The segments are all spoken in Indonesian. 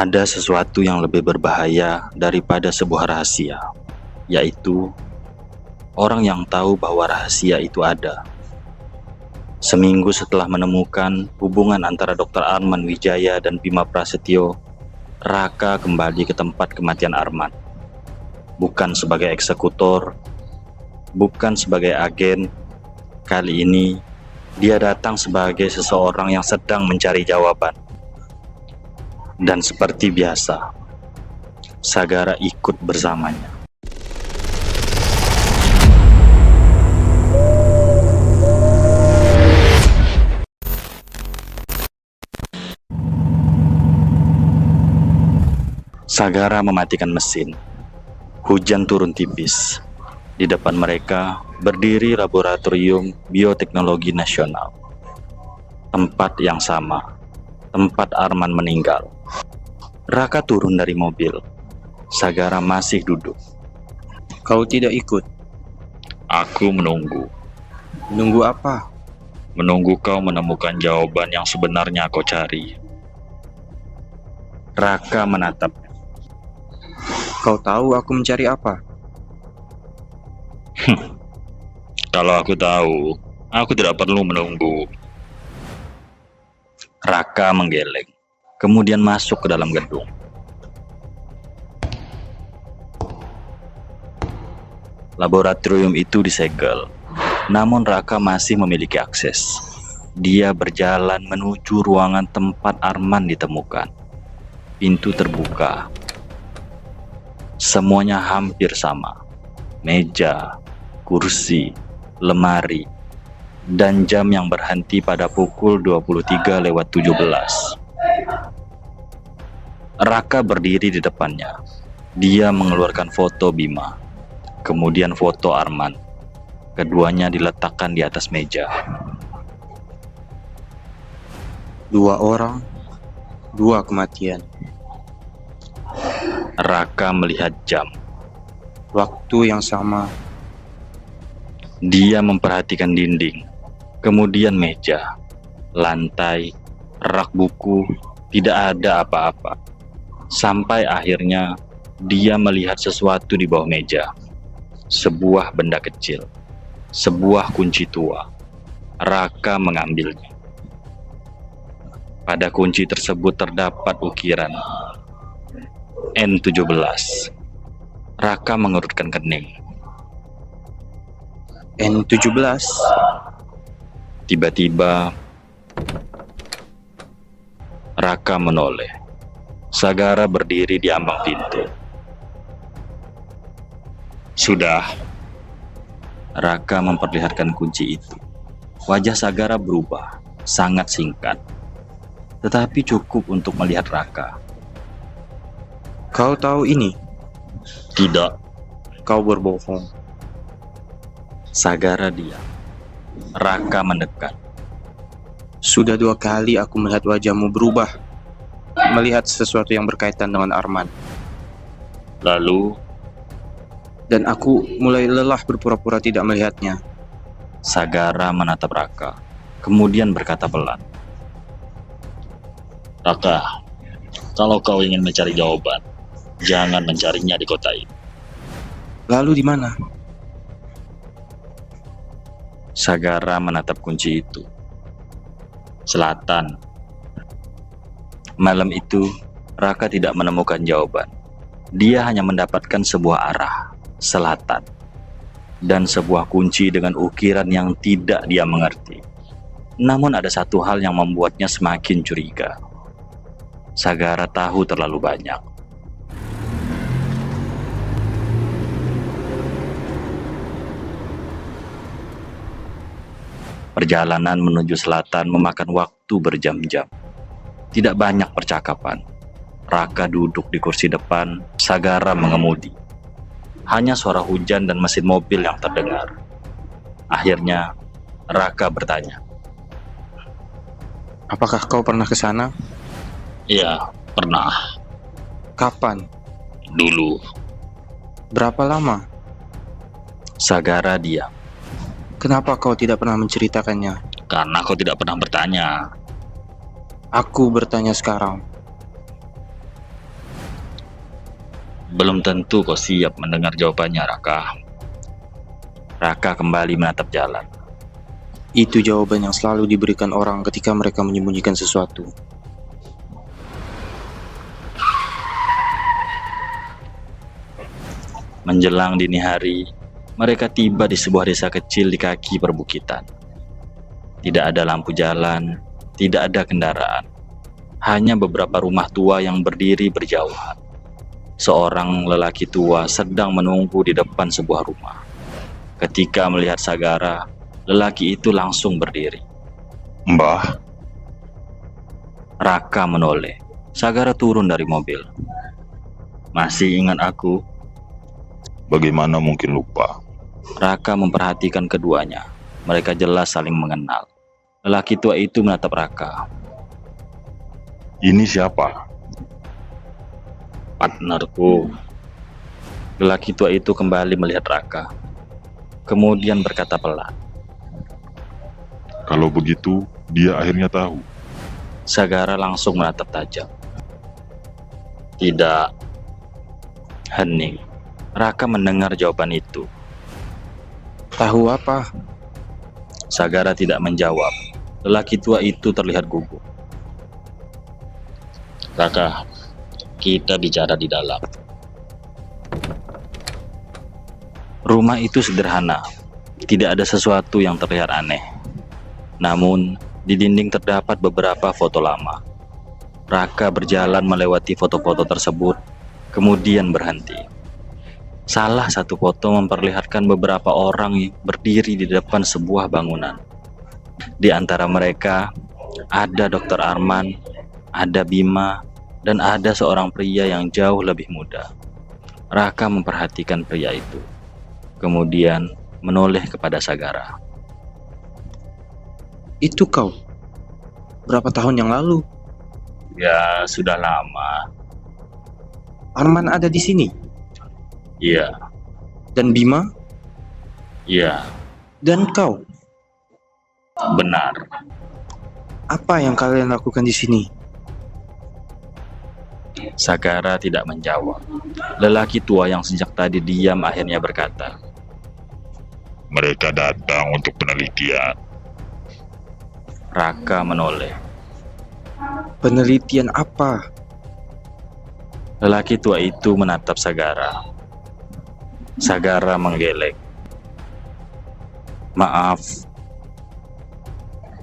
Ada sesuatu yang lebih berbahaya daripada sebuah rahasia, yaitu orang yang tahu bahwa rahasia itu ada. Seminggu setelah menemukan hubungan antara Dr. Arman Wijaya dan Bima Prasetyo, Raka kembali ke tempat kematian Arman. Bukan sebagai eksekutor, bukan sebagai agen. Kali ini dia datang sebagai seseorang yang sedang mencari jawaban. Dan seperti biasa, Sagara ikut bersamanya. Sagara mematikan mesin. Hujan turun tipis. Di depan mereka berdiri Laboratorium Bioteknologi Nasional. Tempat yang sama, tempat Arman meninggal. Raka turun dari mobil. Sagara masih duduk. Kau tidak ikut? Aku menunggu. Menunggu apa? Menunggu kau menemukan jawaban yang sebenarnya kau cari. Raka menatap. Kau tahu aku mencari apa? Kalau aku tahu, aku tidak perlu menunggu. Raka menggeleng, kemudian masuk ke dalam gedung. Laboratorium itu disegel, namun Raka masih memiliki akses. Dia berjalan menuju ruangan tempat Arman ditemukan. Pintu terbuka. Semuanya hampir sama. Meja, kursi, lemari, dan jam yang berhenti pada pukul 23:17. Raka berdiri di depannya. Dia mengeluarkan foto Bima, kemudian foto Arman. Keduanya diletakkan di atas meja. 2 orang, 2 kematian. Raka melihat jam. Waktu yang sama. Dia memperhatikan dinding, kemudian meja, lantai, rak buku, tidak ada apa-apa. Sampai akhirnya dia melihat sesuatu di bawah meja. Sebuah benda kecil, sebuah kunci tua. Raka mengambilnya. Pada kunci tersebut terdapat ukiran N17. Raka mengerutkan kening. N17? Tiba-tiba Raka menoleh. Sagara berdiri di ambang pintu. Sudah. Raka memperlihatkan kunci itu. Wajah Sagara berubah, sangat singkat, tetapi cukup untuk melihat Raka. Kau tahu ini? Tidak. Kau berbohong. Sagara diam. Raka mendekat. Sudah 2 kali aku melihat wajahmu berubah. Melihat sesuatu yang berkaitan dengan Arman. Lalu, Dan aku mulai lelah berpura-pura tidak melihatnya. Sagara menatap Raka, kemudian berkata pelan. Raka, kalau kau ingin mencari jawaban, jangan mencarinya di kota ini. Lalu di mana? Sagara menatap kunci itu. Selatan. Malam itu, Raka tidak menemukan jawaban. Dia hanya mendapatkan sebuah arah, selatan, dan sebuah kunci dengan ukiran yang tidak dia mengerti. Namun ada satu hal yang membuatnya semakin curiga. Sagara tahu terlalu banyak. Perjalanan menuju selatan memakan waktu berjam-jam. Tidak banyak percakapan. Raka duduk di kursi depan, Sagara mengemudi. Hanya suara hujan dan mesin mobil yang terdengar. Akhirnya, Raka bertanya. Apakah kau pernah ke sana? Iya, pernah. Kapan? Dulu. Berapa lama? Sagara diam. Kenapa kau tidak pernah menceritakannya? Karena kau tidak pernah bertanya. Aku bertanya sekarang. Belum tentu kau siap mendengar jawabannya, Raka. Raka kembali menatap jalan. Itu jawaban yang selalu diberikan orang ketika mereka menyembunyikan sesuatu. Menjelang dini hari, mereka tiba di sebuah desa kecil di kaki perbukitan. Tidak ada lampu jalan, tidak ada kendaraan. Hanya beberapa rumah tua yang berdiri berjauhan. Seorang lelaki tua sedang menunggu di depan sebuah rumah. Ketika melihat Sagara, lelaki itu langsung berdiri. Mbah, Raka menoleh. Sagara turun dari mobil. Masih ingat aku? bagaimana mungkin lupa? Raka memperhatikan keduanya. Mereka jelas saling mengenal. Lelaki tua itu menatap Raka. Ini siapa? Partnerku. Lelaki tua itu kembali melihat Raka. Kemudian berkata pelan. Kalau begitu, dia akhirnya tahu. Sagara langsung menatap tajam. Tidak. Hening. Raka mendengar jawaban itu. Tahu apa? Sagara tidak menjawab. Lelaki tua itu terlihat gugup. Raka, kita bicara di dalam. Rumah itu sederhana. Tidak ada sesuatu yang terlihat aneh. Namun, di dinding terdapat beberapa foto lama. Raka berjalan melewati foto-foto tersebut, kemudian berhenti. Salah satu foto memperlihatkan beberapa orang yang berdiri di depan sebuah bangunan. Di antara mereka, ada Dr. Arman, ada Bima, dan ada seorang pria yang jauh lebih muda. Raka memperhatikan pria itu, kemudian menoleh kepada Sagara. Itu kau? Berapa tahun yang lalu? Ya, sudah lama. Arman ada di sini? Iya, Dan Bima? iya, Dan kau? benar. Apa yang kalian lakukan di sini? Sagara tidak menjawab. Lelaki tua yang sejak tadi diam akhirnya berkata, Mereka datang untuk penelitian. Raka menoleh. Penelitian apa? Lelaki tua itu menatap Sagara. Sagara menggeleng. Maaf.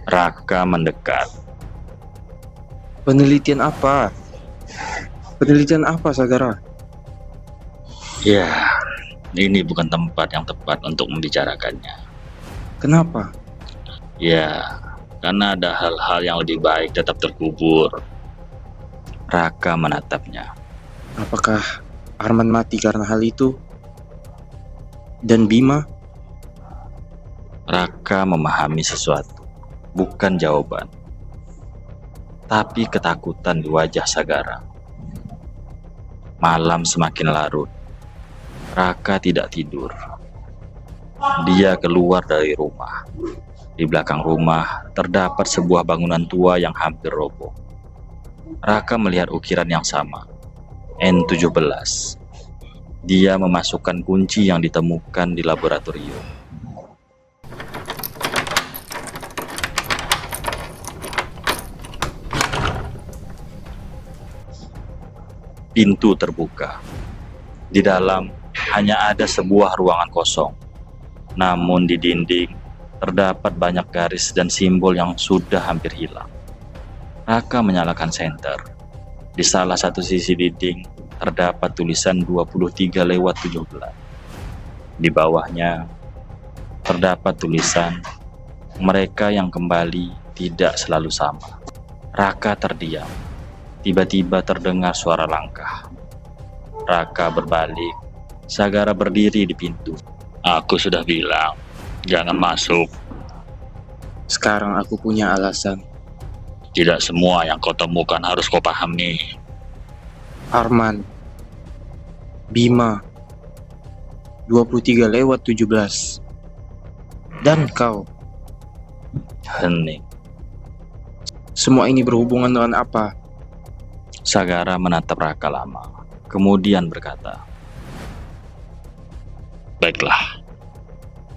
Raka mendekat. Penelitian apa? Penelitian apa, Sagara? Ya, ini bukan tempat yang tepat untuk membicarakannya. Kenapa? Ya, karena ada hal-hal yang lebih baik tetap terkubur. Raka menatapnya. Apakah Arman mati karena hal itu? Dan Bima? Raka memahami sesuatu, bukan jawaban, tapi ketakutan di wajah Sagara. Malam semakin larut. Raka tidak tidur. Dia keluar dari rumah. Di belakang rumah terdapat sebuah bangunan tua yang hampir roboh. Raka melihat ukiran yang sama, N17. Dia memasukkan kunci yang ditemukan di laboratorium. Pintu terbuka. Di dalam hanya ada sebuah ruangan kosong. Namun di dinding terdapat banyak garis dan simbol yang sudah hampir hilang. Raka menyalakan senter. Di salah satu sisi dinding terdapat tulisan 23/17. Di bawahnya terdapat tulisan, mereka yang kembali tidak selalu sama. Raka terdiam. Tiba-tiba terdengar suara langkah. Raka berbalik. Sagara berdiri di pintu. Aku sudah bilang, jangan masuk. Sekarang aku punya alasan. Tidak semua yang kau temukan harus kau pahami. Arman, Bima, 23/17. Dan kau. Hening. Semua ini berhubungan dengan apa? Sagara menatap Raka lama. kemudian berkata, "Baiklah,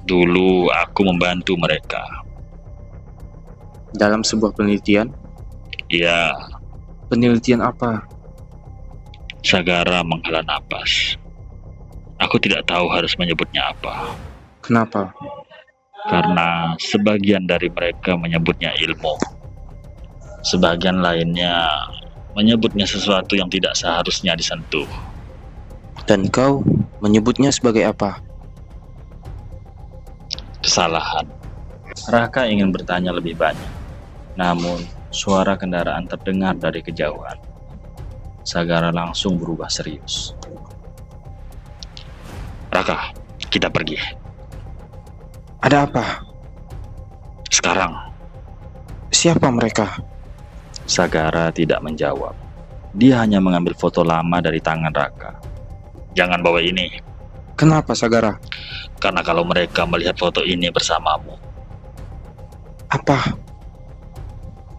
dulu aku membantu mereka. Dalam sebuah penelitian? Ya, Penelitian apa? Sagara menghela napas. Aku tidak tahu harus menyebutnya apa, Kenapa? karena sebagian dari mereka menyebutnya ilmu. Sebagian lainnya menyebutnya sesuatu yang tidak seharusnya disentuh. Dan kau menyebutnya sebagai apa? Kesalahan." Raka ingin bertanya lebih banyak, namun suara kendaraan terdengar dari kejauhan. Sagara langsung berubah serius. "Raka, kita pergi. Ada apa? Sekarang." Siapa mereka? Sagara tidak menjawab. Dia hanya mengambil foto lama dari tangan Raka. "Jangan bawa ini, Kenapa, Sagara? karena kalau mereka melihat foto ini bersamamu, Apa?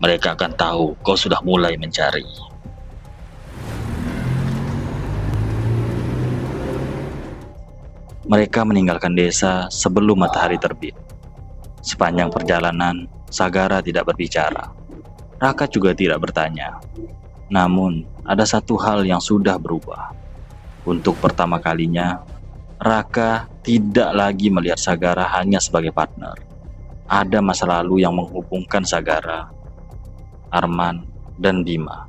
mereka akan tahu kau sudah mulai mencari." Mereka meninggalkan desa sebelum matahari terbit. Sepanjang perjalanan, Sagara tidak berbicara. Raka juga tidak bertanya. Namun, ada satu hal yang sudah berubah. Untuk pertama kalinya, Raka tidak lagi melihat Sagara hanya sebagai partner. Ada masa lalu yang menghubungkan Sagara, Arman, dan Bima.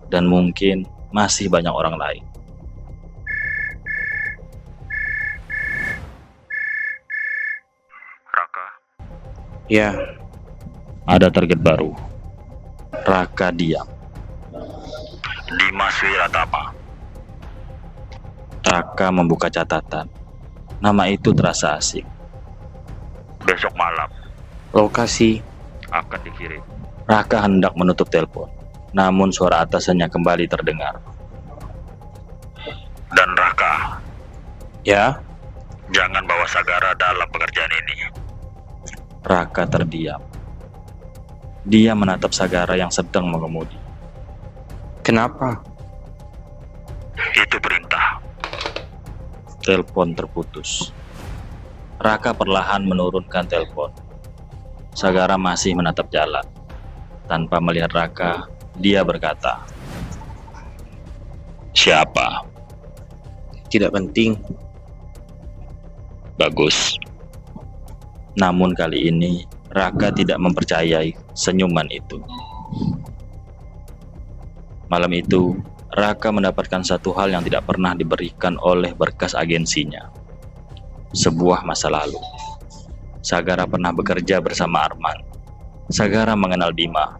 Dan mungkin masih banyak orang lain. "Raka, Ya, ada target baru." Raka diam. "Dimas Wiratama." Raka membuka catatan. Nama itu terasa asing. "Besok malam lokasi. akan dikirim." Raka hendak menutup telepon, namun suara atasannya kembali terdengar. "Dan Raka, Ya, jangan bawa Sagara dalam pekerjaan ini." Raka terdiam. Dia menatap Sagara yang sedang mengemudi. kenapa? "Itu perintah." Telepon terputus. Raka perlahan menurunkan telepon. Sagara masih menatap jalan. Tanpa melihat Raka, dia berkata, "Siapa?" Tidak penting. "Bagus." Namun kali ini, Raka tidak mempercayai senyuman itu. Malam itu, Raka mendapatkan satu hal yang tidak pernah diberikan oleh berkas agensinya. Sebuah masa lalu. Sagara pernah bekerja bersama Arman. Sagara mengenal Bima.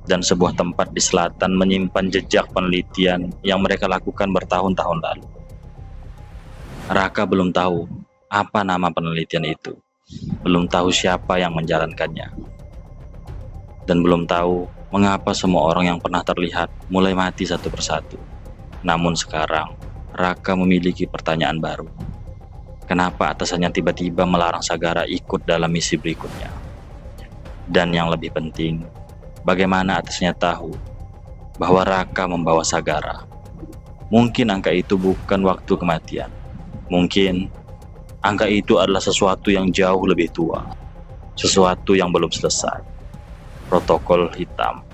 Dan sebuah tempat di selatan menyimpan jejak penelitian yang mereka lakukan bertahun-tahun lalu. Raka belum tahu apa nama penelitian itu. Belum tahu siapa yang menjalankannya. Dan belum tahu mengapa semua orang yang pernah terlihat mulai mati satu persatu. Namun sekarang, Raka memiliki pertanyaan baru. Kenapa atasannya tiba-tiba melarang Sagara ikut dalam misi berikutnya? Dan yang lebih penting, bagaimana atasnya tahu bahwa Raka membawa Sagara? Mungkin angka itu bukan waktu kematian. Mungkin angka itu adalah sesuatu yang jauh lebih tua. Sesuatu yang belum selesai. Protokol hitam.